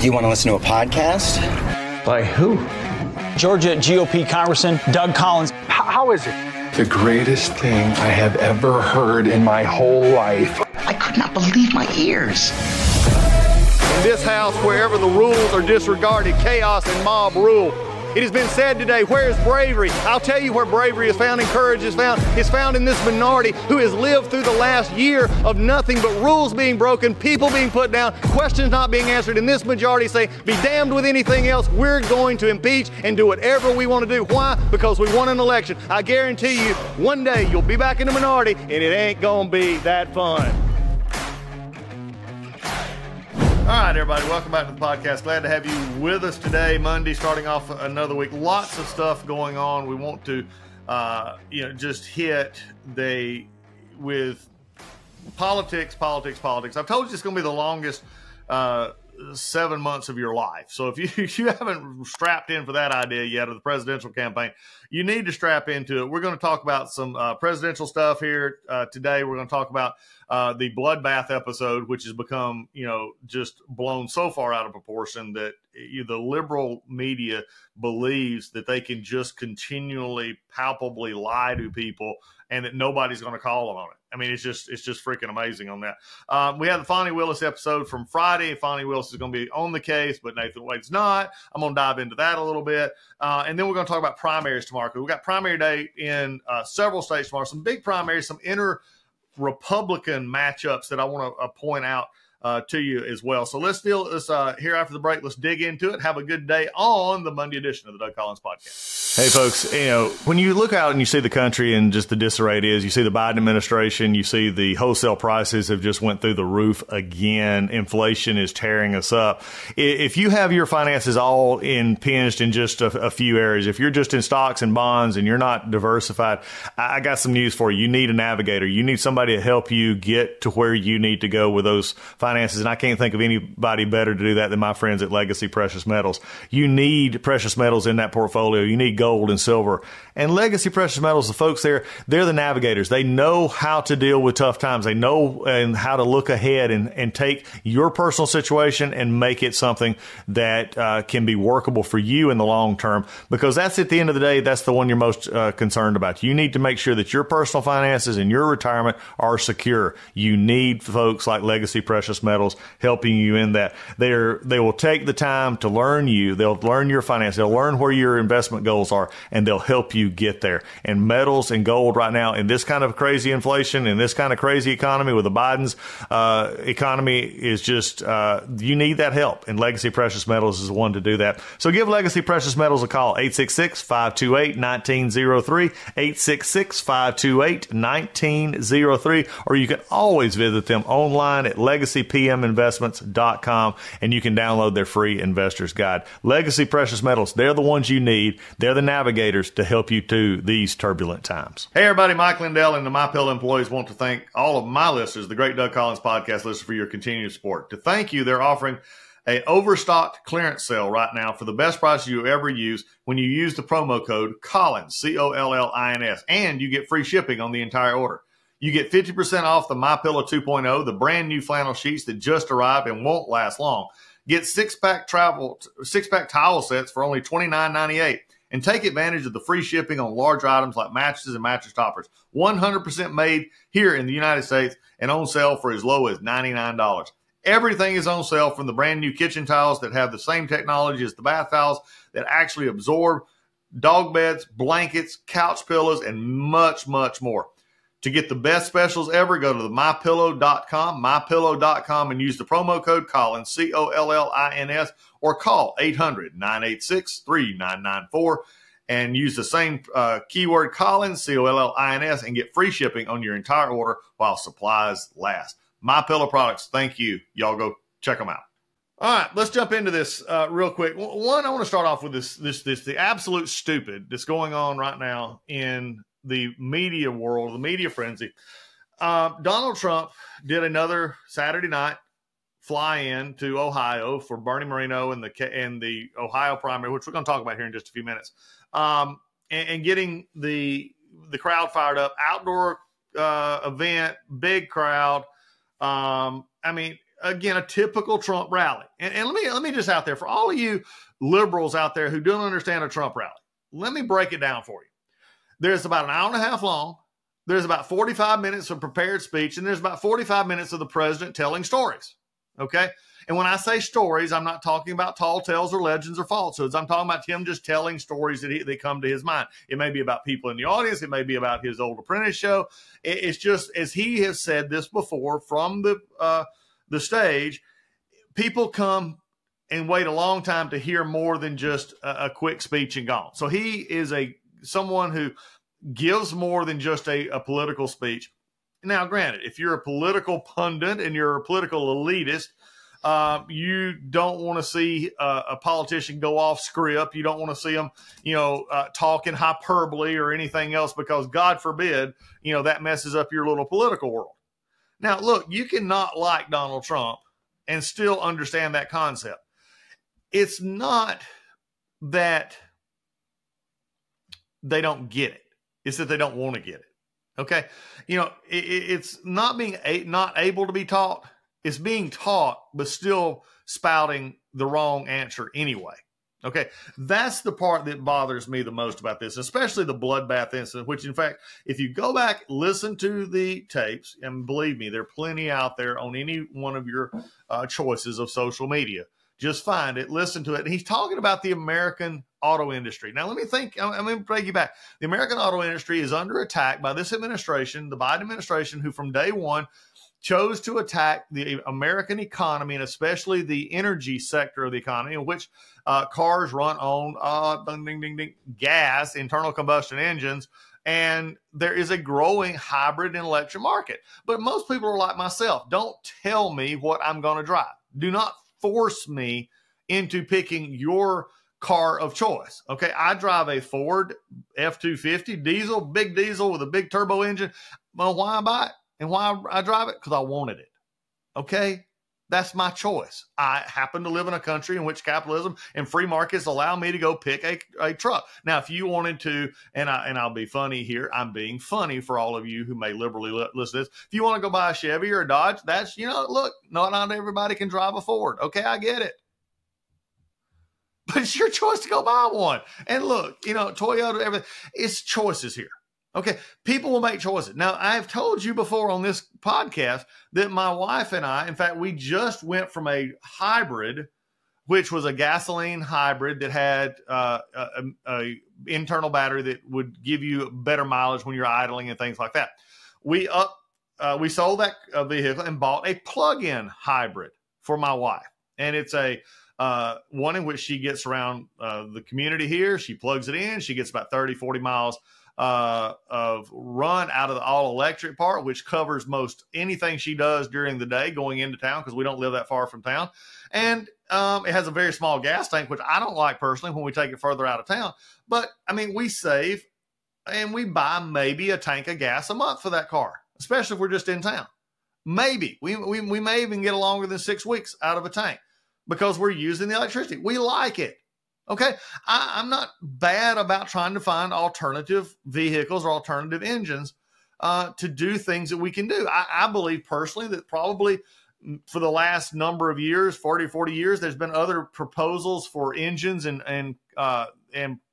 You want to listen to a podcast? By who? Georgia GOP Congressman Doug Collins. How is it? The greatest thing I have ever heard in my whole life. I could not believe my ears. In this house, wherever the rules are disregarded, chaos and mob rule. It has been said today, where is bravery? I'll tell you where bravery is found and courage is found. It's found in this minority who has lived through the last year of nothing but rules being broken, people being put down, questions not being answered, and this majority say, be damned with anything else. We're going to impeach and do whatever we want to do. Why? Because we won an election. I guarantee you, one day you'll be back in the minority and it ain't gonna be that fun. All right, everybody, welcome back to the podcast. Glad to have you with us today, Monday, starting off another week. Lots of stuff going on. We want to, just hit with politics. I've told you it's going to be the longest 7 months of your life. So if you haven't strapped in for that idea yet of the presidential campaign, you need to strap into it. We're going to talk about some presidential stuff here today. We're going to talk about the bloodbath episode, which has become, just blown so far out of proportion that the liberal media believes that they can just continually, palpably lie to people and that nobody's going to call them on it. I mean, it's just freaking amazing on that. We had the Fonnie Willis episode from Friday. Fonnie Willis is going to be on the case, but Nathan Wade's not. I'm going to dive into that a little bit. And then we're going to talk about primaries tomorrow. We've got primary day in several states tomorrow, some big primaries, some Republican matchups that I want to point out to you as well. So let's here after the break, let's dig into it. Have a good day on the Monday edition of the Doug Collins Podcast. Hey, folks, when you look out and you see the country and just the disarray it is, you see the Biden administration, you see the wholesale prices have just went through the roof again. Inflation is tearing us up. If you have your finances all impinged in just a few areas, if you're just in stocks and bonds and you're not diversified, I got some news for you. You need a navigator. You need somebody to help you get to where you need to go with those finances. And I can't think of anybody better to do that than my friends at Legacy Precious Metals. You need precious metals in that portfolio. You need gold and silver. And Legacy Precious Metals, the folks there, they're the navigators. They know how to deal with tough times. They know and how to look ahead and take your personal situation and make it something that can be workable for you in the long term, because that's at the end of the day, that's the one you're most concerned about. You need to make sure that your personal finances and your retirement are secure. You need folks like Legacy Precious Metals helping you in that. They will take the time to learn you. They'll learn your finances. They'll learn where your investment goals are, and they'll help you get there. And metals and gold right now in this kind of crazy inflation, in this kind of crazy economy with the Biden's economy is just, you need that help. And Legacy Precious Metals is the one to do that. So give Legacy Precious Metals a call, 866-528-1903, 866-528-1903, or you can always visit them online at legacypminvestments.com, and you can download their free investor's guide. Legacy Precious Metals, they're the ones you need. They're the navigators to help you through these turbulent times. Hey, everybody, Mike Lindell and the Mypillow employees want to thank all of my listeners, the Great Doug Collins podcast listeners, for your continued support. To thank you, they're offering a overstocked clearance sale right now for the best price you ever use when you use the promo code Collins, COLLINS, and you get free shipping on the entire order. You get 50% off the MyPillow 2.0, the brand new flannel sheets that just arrived and won't last long. Get six-pack towel sets for only $29.98. And take advantage of the free shipping on large items like mattresses and mattress toppers. 100% made here in the United States and on sale for as low as $99. Everything is on sale, from the brand new kitchen towels that have the same technology as the bath towels that actually absorb dog beds, blankets, couch pillows, and much, much more. To get the best specials ever, go to the mypillow.com, and use the promo code Collins, COLLINS, or call 800-986-3994 and use the same keyword Collins, COLLINS, and get free shipping on your entire order while supplies last. MyPillow products, thank you. Y'all go check them out. All right, let's jump into this real quick. One, I want to start off with the absolute stupid that's going on right now in the media world, the media frenzy. Donald Trump did another Saturday night fly-in to Ohio for Bernie Moreno and the Ohio primary, which we're going to talk about here in just a few minutes, and getting the crowd fired up. Outdoor event, big crowd. again, a typical Trump rally. And let me just out there, for all of you liberals out there who don't understand a Trump rally, let me break it down for you. There's about an hour and a half long. There's about 45 minutes of prepared speech, and there's about 45 minutes of the president telling stories. Okay? And when I say stories, I'm not talking about tall tales or legends or falsehoods. I'm talking about him just telling stories that come to his mind. It may be about people in the audience. It may be about his old Apprentice show. It's just, as he has said this before from the stage, people come and wait a long time to hear more than just a quick speech and gone. So he is someone who gives more than just a political speech. Now, granted, if you're a political pundit and you're a political elitist, you don't want to see a politician go off script. You don't want to see them, talking hyperbole or anything else, because God forbid, that messes up your little political world. Now, look, you cannot like Donald Trump and still understand that concept. It's not that they don't get it. It's that they don't want to get it. Okay. It's not not able to be taught. It's being taught, but still spouting the wrong answer anyway. Okay. That's the part that bothers me the most about this, especially the bloodbath incident, which, in fact, if you go back, listen to the tapes, and believe me, there are plenty out there on any one of your choices of social media. Just find it, listen to it. And he's talking about the American auto industry. Now, let me think. I'm going to take you back. The American auto industry is under attack by this administration, the Biden administration, who from day one chose to attack the American economy, and especially the energy sector of the economy, in which cars run on gas, internal combustion engines, and there is a growing hybrid and electric market. But most people are like myself. Don't tell me what I'm going to drive. Do not force me into picking your car of choice. Okay, I drive a Ford F-250 diesel, big diesel with a big turbo engine. Well, why I buy it and why I drive it? Because I wanted it. Okay, that's my choice. I happen to live in a country in which capitalism and free markets allow me to go pick a truck. Now, if you wanted to, and I'll be funny here, I'm being funny for all of you who may liberally listen to this. If you want to go buy a Chevy or a Dodge, that's, look, not everybody can drive a Ford. Okay, I get it. But it's your choice to go buy one. And look, Toyota, everything, it's choices here. Okay, people will make choices. Now, I've told you before on this podcast that my wife and I, in fact, we just went from a hybrid, which was a gasoline hybrid that had a internal battery that would give you better mileage when you're idling and things like that. We sold that vehicle and bought a plug-in hybrid for my wife. And it's a one in which she gets around the community here. She plugs it in. She gets about 30, 40 miles of run out of the all-electric part, which covers most anything she does during the day going into town, because we don't live that far from town. And it has a very small gas tank, which I don't like personally when we take it further out of town. But, we save and we buy maybe a tank of gas a month for that car, especially if we're just in town. Maybe. We may even get longer than 6 weeks out of a tank because we're using the electricity. We like it. Okay, I'm not bad about trying to find alternative vehicles or alternative engines to do things that we can do. I believe personally that probably for the last number of years, 40 years, there's been other proposals for engines and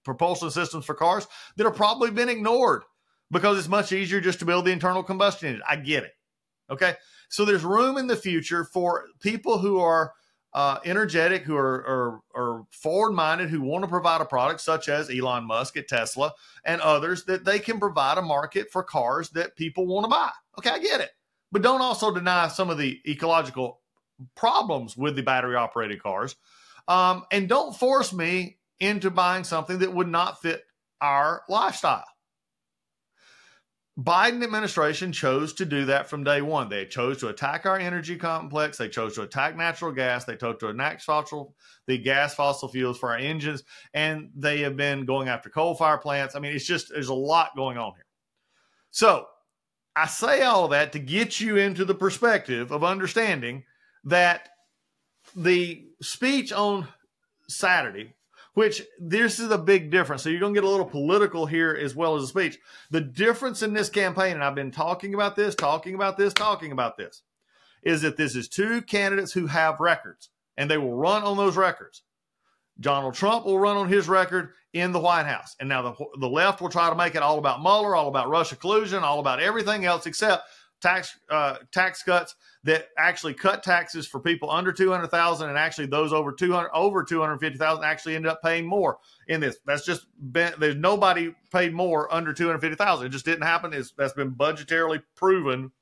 propulsion systems for cars that have probably been ignored because it's much easier just to build the internal combustion engine. I get it. Okay, so there's room in the future for people who are energetic, who are forward-minded, who want to provide a product such as Elon Musk at Tesla and others, that they can provide a market for cars that people want to buy. Okay, I get it. But don't also deny some of the ecological problems with the battery-operated cars. And don't force me into buying something that would not fit our lifestyle. Biden administration chose to do that from day one. They chose to attack our energy complex. They chose to attack natural gas. They chose to attack fossil fuels for our engines. And they have been going after coal-fired plants. There's a lot going on here. So I say all of that to get you into the perspective of understanding that the speech on Saturday, which this is a big difference. So you're going to get a little political here as well as a speech. The difference in this campaign, and I've been talking about this, is that this is two candidates who have records, and they will run on those records. Donald Trump will run on his record in the White House. And now the left will try to make it all about Mueller, all about Russia collusion, all about everything else except tax cuts that actually cut taxes for people under 200,000, and actually those over 250,000 actually ended up paying more in this. That's just been, there's nobody paid more under 250,000. It just didn't happen. That's been budgetarily proven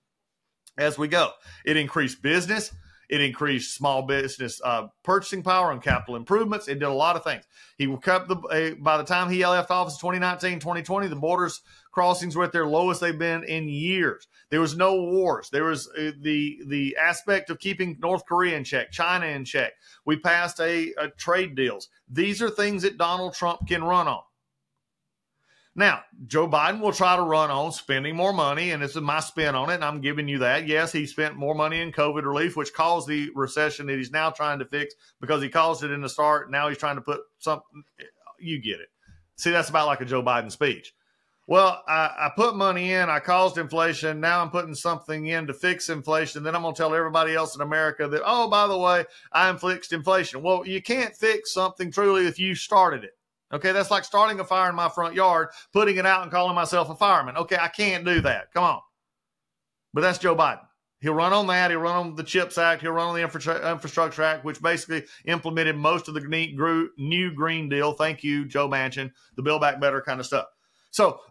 as we go. It increased business. It increased small business purchasing power and capital improvements. It did a lot of things. He kept by the time he left office, 2019, 2020, the borders crossings were at their lowest they've been in years. There was no wars. There was the aspect of keeping North Korea in check, China in check. We passed a trade deals. These are things that Donald Trump can run on. Now, Joe Biden will try to run on spending more money, and this is my spin on it, and I'm giving you that. Yes, he spent more money in COVID relief, which caused the recession that he's now trying to fix because he caused it in the start. Now he's trying to put something, you get it. See, that's about like a Joe Biden speech. Well, I put money in, I caused inflation, now I'm putting something in to fix inflation, then I'm going to tell everybody else in America that, oh, by the way, I fixed inflation. Well, you can't fix something truly if you started it. Okay, that's like starting a fire in my front yard, putting it out and calling myself a fireman. Okay, I can't do that. Come on. But that's Joe Biden. He'll run on that. He'll run on the CHIPS Act. He'll run on the Infrastructure Act, which basically implemented most of the new Green Deal. Thank you, Joe Manchin, the Build Back Better kind of stuff. So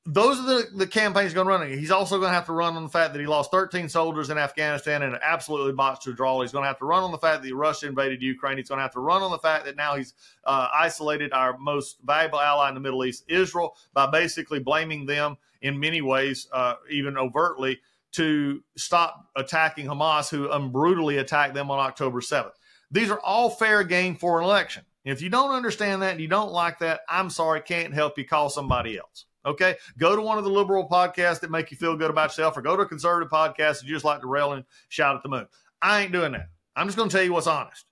those are the campaigns he's going to run. He's also going to have to run on the fact that he lost 13 soldiers in Afghanistan and absolutely botched a draw. He's going to have to run on the fact that Russia invaded Ukraine. He's going to have to run on the fact that now he's isolated our most valuable ally in the Middle East, Israel, by basically blaming them in many ways, even overtly, to stop attacking Hamas, who brutally attacked them on October 7th. These are all fair game for an election. If you don't understand that and you don't like that, I'm sorry, can't help you. Call somebody else. Okay, go to one of the liberal podcasts that make you feel good about yourself, or go to a conservative podcast that you just like to rail and shout at the moon. I ain't doing that. I'm just going to tell you what's honest.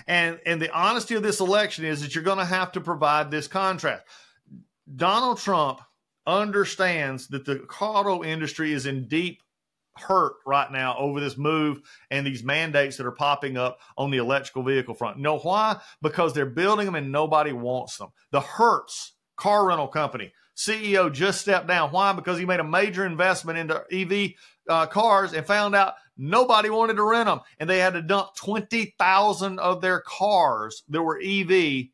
And the honesty of this election is that you're going to have to provide this contrast. Donald Trump understands that the auto industry is in deep hurt right now over this move and these mandates that are popping up on the electrical vehicle front. You know why? Because they're building them and nobody wants them. The Hertz car rental company CEO just stepped down. Why? Because he made a major investment into EV cars and found out nobody wanted to rent them. And they had to dump 20,000 of their cars that were EV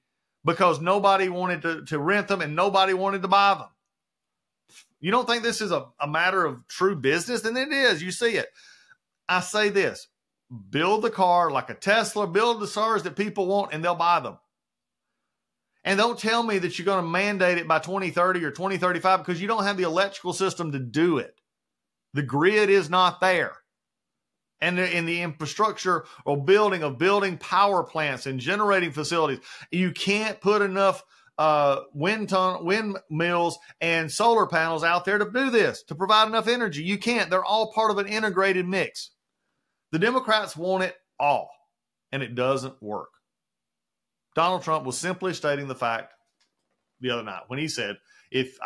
because nobody wanted to rent them and nobody wanted to buy them. You don't think this is a matter of true business? And it is. You see it. I say this. Build the car like a Tesla. Build the cars that people want and they'll buy them. And don't tell me that you're going to mandate it by 2030 or 2035 because you don't have the electrical system to do it. The grid is not there. And in the infrastructure or building power plants and generating facilities, you can't put enough windmills and solar panels out there to do this, to provide enough energy. You can't. They're all part of an integrated mix. The Democrats want it all, and it doesn't work. Donald Trump was simply stating the fact the other night when he said, if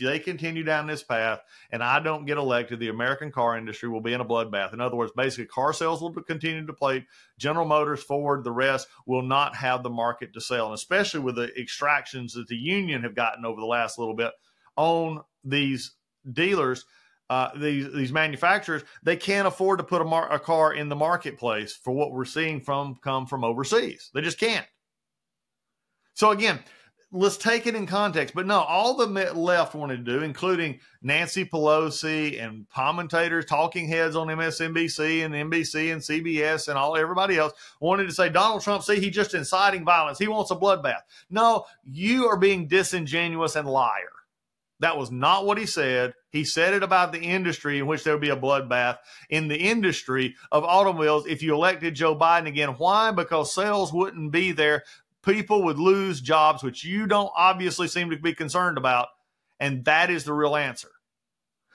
they continue down this path and I don't get elected, the American car industry will be in a bloodbath. In other words, basically car sales will continue to plate. General Motors, Ford, the rest will not have the market to sell. And especially with the extractions that the union have gotten over the last little bit on these dealers, these manufacturers, they can't afford to put a car in the marketplace for what we're seeing come from overseas. They just can't. So again, let's take it in context. But no, all the left wanted to do, including Nancy Pelosi and commentators, talking heads on MSNBC and NBC and CBS and everybody else, wanted to say, Donald Trump, see, he's just inciting violence. He wants a bloodbath. No, you are being disingenuous and liar. That was not what he said. He said it about the industry in which there would be a bloodbath in the industry of automobiles if you elected Joe Biden again. Why? Because sales wouldn't be there. People would lose jobs, which you don't obviously seem to be concerned about. And that is the real answer.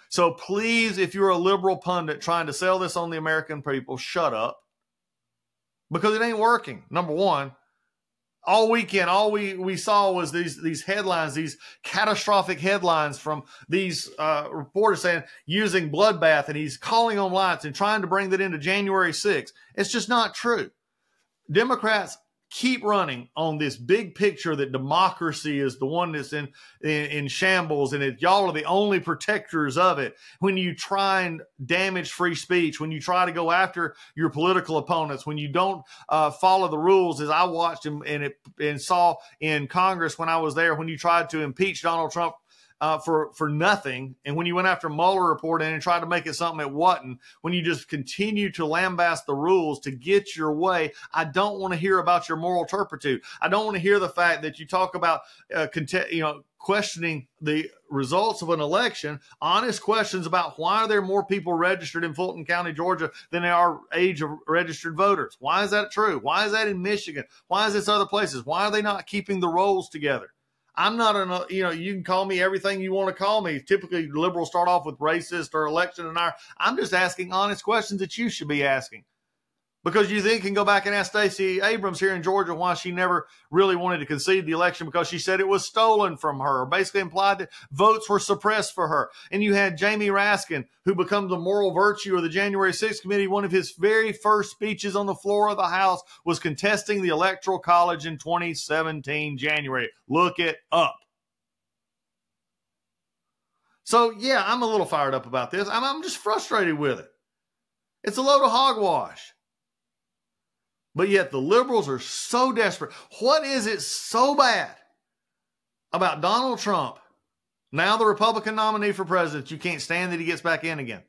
So please, if you're a liberal pundit trying to sell this on the American people, shut up. Because it ain't working. Number one, all weekend, all we saw was these headlines, these catastrophic headlines from these reporters saying using bloodbath, and he's calling on lights and trying to bring that into January 6th. It's just not true. Democrats keep running on this big picture that democracy is the one that's in shambles, and y'all are the only protectors of it. When you try and damage free speech, when you try to go after your political opponents, when you don't follow the rules, as I watched and saw in Congress when I was there, when you tried to impeach Donald Trump for nothing, and when you went after Mueller report and tried to make it something it wasn't, when you just continue to lambast the rules to get your way, I don't want to hear about your moral turpitude. I don't want to hear the fact that you talk about questioning the results of an election, honest questions about why are there more people registered in Fulton County, Georgia than there are age of registered voters. Why is that true? Why is that in Michigan? Why is this other places? Why are they not keeping the rolls together? I'm not you can call me everything you want to call me. Typically, liberals start off with racist or election denier. I'm just asking honest questions that you should be asking. Because you then can go back and ask Stacey Abrams here in Georgia why she never really wanted to concede the election, because she said it was stolen from her, basically implied that votes were suppressed for her. And you had Jamie Raskin, who becomes the moral virtue of the January 6th committee. One of his very first speeches on the floor of the House was contesting the Electoral College in 2017 January. Look it up. So, yeah, I'm a little fired up about this. I'm just frustrated with it. It's a load of hogwash. But yet the liberals are so desperate. What is it so bad about Donald Trump, now the Republican nominee for president, you can't stand that he gets back in again?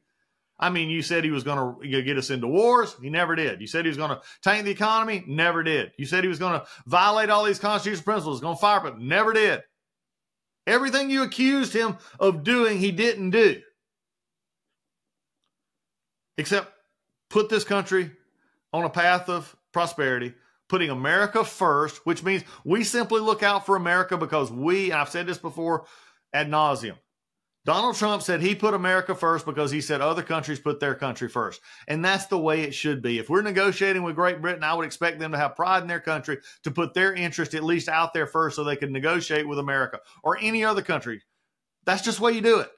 I mean, you said he was going to get us into wars. He never did. You said he was going to tank the economy. Never did. You said he was going to violate all these constitutional principles, going to fire, but never did. Everything you accused him of doing, he didn't do. Except put this country on a path of prosperity, putting America first, which means we simply look out for America because and I've said this before ad nauseum, Donald Trump said he put America first because he said other countries put their country first. And that's the way it should be. If we're negotiating with Great Britain, I would expect them to have pride in their country, to put their interest at least out there first so they can negotiate with America or any other country. That's just the way you do it.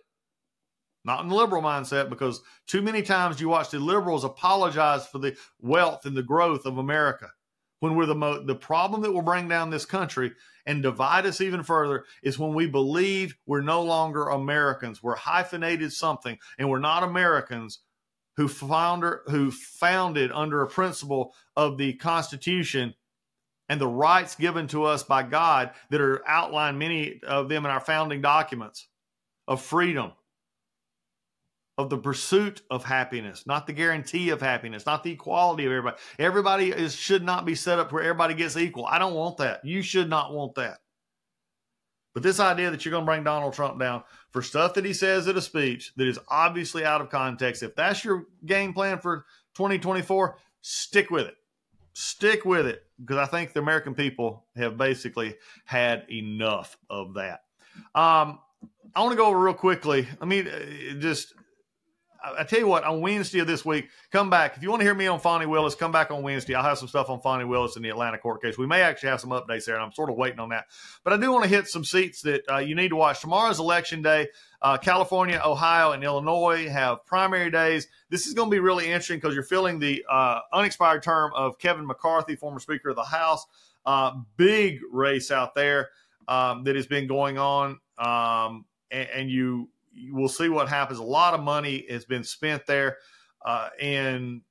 Not in the liberal mindset, because too many times you watch the liberals apologize for the wealth and the growth of America. When we're the problem that will bring down this country and divide us even further is when we believe we're no longer Americans. We're hyphenated something, and we're not Americans who founded under a principle of the Constitution and the rights given to us by God that are outlined, many of them in our founding documents, of freedom, of the pursuit of happiness, not the guarantee of happiness, not the equality of everybody. Everybody should not be set up where everybody gets equal. I don't want that. You should not want that. But this idea that you're going to bring Donald Trump down for stuff that he says at a speech that is obviously out of context, if that's your game plan for 2024, stick with it. Stick with it, because I think the American people have basically had enough of that. I want to go over real quickly. I mean, I tell you what, on Wednesday of this week, come back. If you want to hear me on Fonnie Willis, come back on Wednesday. I'll have some stuff on Fonnie Willis in the Atlanta court case. We may actually have some updates there, and I'm sort of waiting on that. But I do want to hit some seats that you need to watch. Tomorrow's election day. California, Ohio, and Illinois have primary days. This is going to be really interesting because you're filling the unexpired term of Kevin McCarthy, former Speaker of the House. Big race out there that has been going on, and you will see what happens. A lot of money has been spent there, in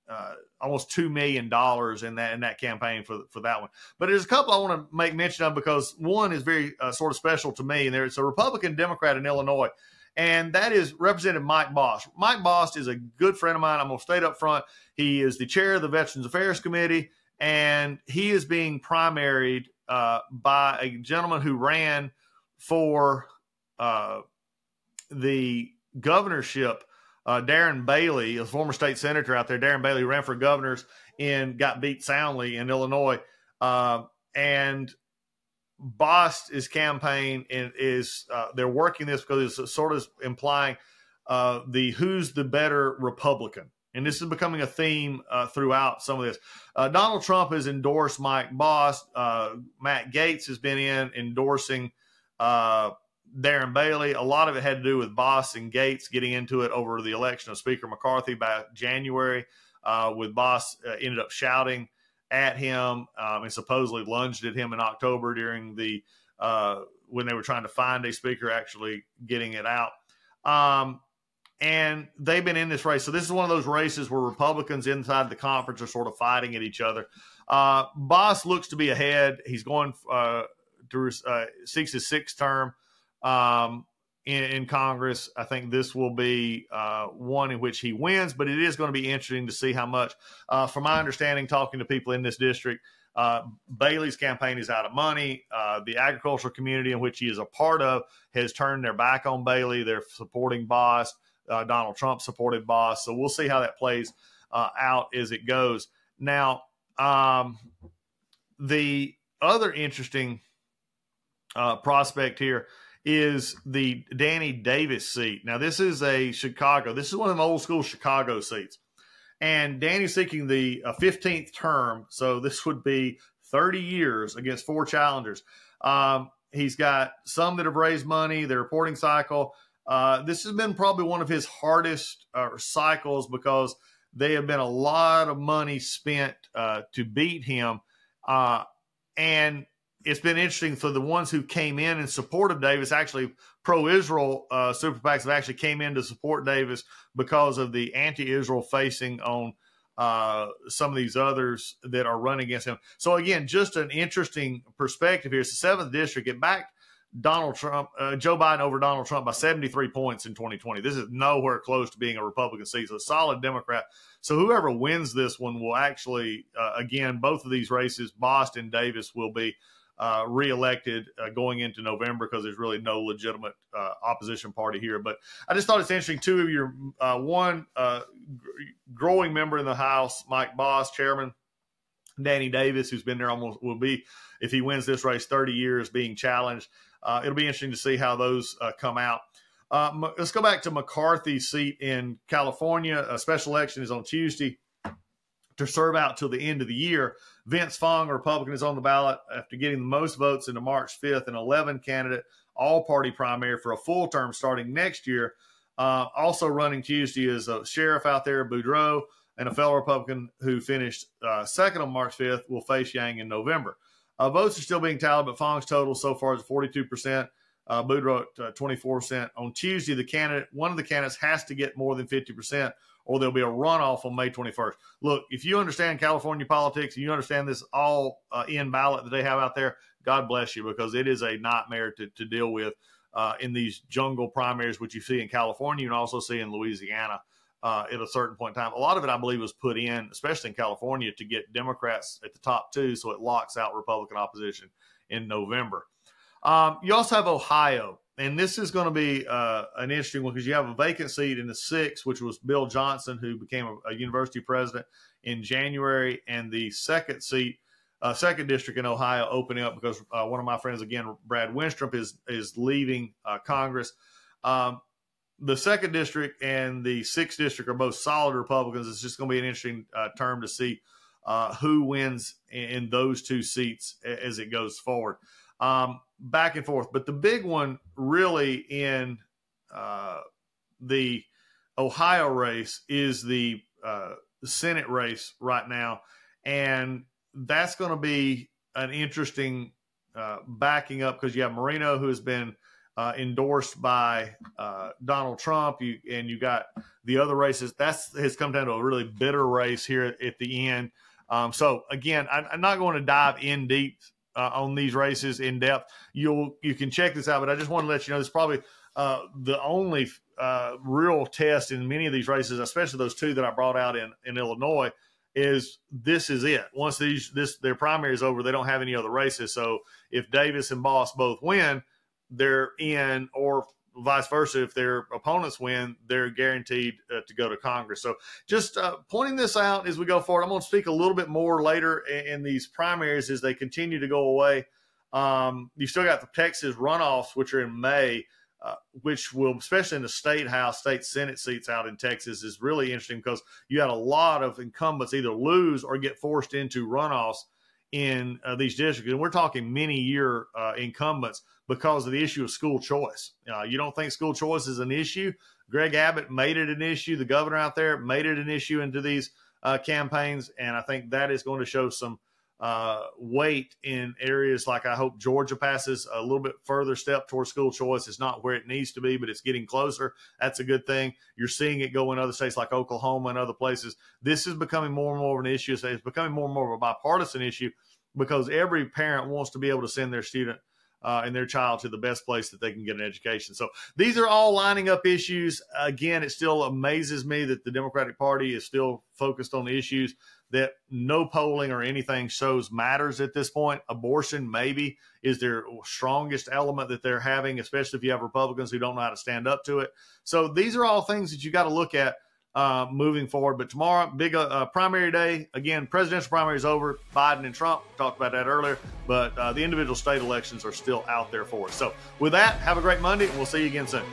almost $2 million in that campaign for that one. But there's a couple I want to make mention of, because one is very sort of special to me, and there's a Republican Democrat in Illinois, and that is Representative Mike Bost. Mike Bost is a good friend of mine. I'm going to state up front. He is the chair of the Veterans Affairs Committee, and he is being primaried by a gentleman who ran for the governorship, Darren Bailey, a former state senator out there. Darren Bailey ran for governors and got beat soundly in Illinois. And Bost is campaign and is they're working this because it's sort of implying who's the better Republican and this is becoming a theme throughout some of this. Donald Trump has endorsed Mike Bost. Matt Gaetz has been endorsing Darren Bailey. A lot of it had to do with Bost and Gaetz getting into it over the election of Speaker McCarthy back January, with Bost ended up shouting at him and supposedly lunged at him in October during the when they were trying to find a speaker, actually getting it out. And they've been in this race. So this is one of those races where Republicans inside the conference are sort of fighting at each other. Bost looks to be ahead. He's going to seeks his sixth term in Congress. I think this will be one in which he wins, but it is going to be interesting to see how much. From my understanding, talking to people in this district, Bailey's campaign is out of money. The agricultural community in which he is a part of has turned their back on Bailey. They're supporting Bost. Donald Trump supported Bost. So we'll see how that plays out as it goes. Now, the other interesting prospect here is the Danny Davis seat. Now, this is a Chicago. This is one of them old school Chicago seats. And Danny's seeking the 15th term. So this would be 30 years against 4 challengers. He's got some that have raised money, their reporting cycle. This has been probably one of his hardest cycles because there have been a lot of money spent to beat him. And it's been interesting for the ones who came in support of Davis. Actually, pro-Israel super PACs have actually came in to support Davis because of the anti-Israel facing on some of these others that are running against him. So again, just an interesting perspective here. It's the 7th district. It backed Donald Trump, Joe Biden over Donald Trump by 73 points in 2020. This is nowhere close to being a Republican seat. So a solid Democrat. So whoever wins this one will actually, again, both of these races, Bost and Davis, will be reelected going into November because there's really no legitimate opposition party here. But I just thought it's interesting. 2 of your one growing member in the House, Mike Bost, chairman, Danny Davis, who's been there almost, will be, if he wins this race, 30 years being challenged. It'll be interesting to see how those come out. Let's go back to McCarthy's seat in California. A special election is on Tuesday to serve out till the end of the year. Vince Fong, a Republican, is on the ballot after getting the most votes in the March 5th and 11 candidate all-party primary for a full term starting next year. Also running Tuesday is a sheriff out there, Boudreaux, and a fellow Republican who finished second on March 5th will face Yang in November. Votes are still being tallied, but Fong's total so far is 42%. Boudreaux at 24%. On Tuesday, one of the candidates has to get more than 50%, or there'll be a runoff on May 21st. Look, if you understand California politics, and you understand this all-in ballot that they have out there, God bless you, because it is a nightmare to deal with in these jungle primaries, which you see in California and also see in Louisiana at a certain point in time. A lot of it, I believe, was put in, especially in California, to get Democrats at the top 2, so it locks out Republican opposition in November. You also have Ohio, and this is going to be an interesting one because you have a vacant seat in the 6th, which was Bill Johnson, who became a university president in January, and the second seat, second district in Ohio opening up because one of my friends, again, Brad Winstrup, is leaving Congress. The 2nd district and the 6th district are both solid Republicans. It's just going to be an interesting term to see who wins in those 2 seats as it goes forward. Back and forth. But the big one really in the Ohio race is the Senate race right now. And that's going to be an interesting backing up because you have Moreno, who has been endorsed by Donald Trump, and you got the other races. That has come down to a really bitter race here at the end. So again, I'm not going to dive in deep on these races in depth. You can check this out, but I just want to let you know this is probably the only real test in many of these races, especially those 2 that I brought out in Illinois. This is it. Once their primary is over, they don't have any other races. So if Davis and Bost both win, they're in, or vice versa. If their opponents win, they're guaranteed to go to Congress. So just pointing this out as we go forward. I'm going to speak a little bit more later in these primaries as they continue to go away. You still got the Texas runoffs, which are in May. which will, especially in the state house, state Senate seats out in Texas, is really interesting because you had a lot of incumbents either lose or get forced into runoffs in these districts. And we're talking many-year incumbents because of the issue of school choice. You don't think school choice is an issue? Greg Abbott made it an issue. The governor out there made it an issue into these campaigns, and I think that is going to show some weight in areas like I hope Georgia passes a little bit further step towards school choice. It's not where it needs to be, but it's getting closer. That's a good thing. You're seeing it go in other states like Oklahoma and other places. This is becoming more and more of an issue. So it's becoming more and more of a bipartisan issue because every parent wants to be able to send their student and their child to the best place that they can get an education. So these are all lining up issues. Again, it still amazes me that the Democratic Party is still focused on the issues that no polling or anything shows matters at this point. Abortion maybe is their strongest element that they're having, especially if you have Republicans who don't know how to stand up to it. So these are all things that you got to look at moving forward. But tomorrow, big primary day. Again, presidential primary is over. Biden and Trump, talked about that earlier. But the individual state elections are still out there for us. So with that, have a great Monday, and we'll see you again soon.